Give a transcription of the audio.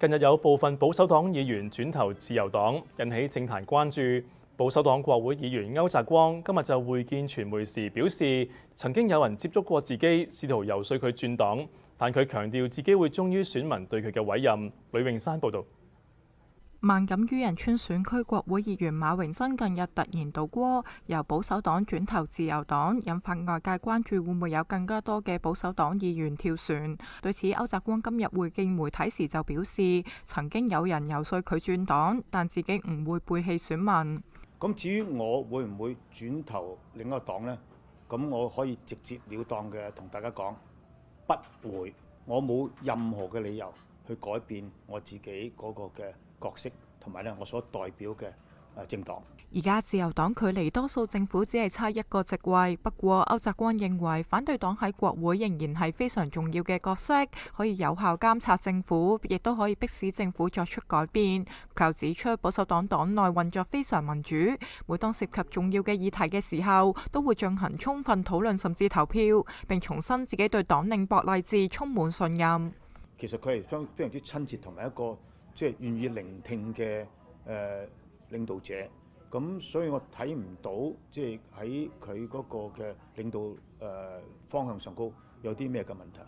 近日有部分保守黨議員轉投自由黨，引起政壇關注。保守黨國會議員歐澤光今日就會見傳媒時表示，曾經有人接觸過自己，試圖遊說佢轉黨，但佢強調自己會忠於選民對佢嘅委任。呂詠珊報導。萬錦於仁村選區國會議員馬榮新近日突然倒戈，由保守黨轉投自由黨，引發外界關注會唔會有更加多嘅保守黨議員跳船。對此，歐澤光今日會見媒體時就表示，曾經有人遊說佢轉黨，但自己唔會背棄選民。咁至於我會唔會轉投另一個黨呢？咁我可以直截了當嘅同大家講，不會。我冇任何嘅理由去改變我自己嗰個嘅角色同埋咧，我所代表嘅政黨。而家自由黨距離多數政府只係差一個席位，不過歐澤光認為反對黨喺國會仍然係非常重要嘅角色，可以有效監察政府，亦都可以迫使政府作出改變。佢又指出，保守黨黨內運作非常民主，每當涉及重要嘅議題嘅時候，都會進行充分討論甚至投票，並重申自己對黨領薄勵志充滿信任。其實佢係非常之親切同埋一個即係願意聆聽嘅領導者。咁所以我睇唔到，即係喺佢嗰個嘅領導方向上高有啲咩嘅問題。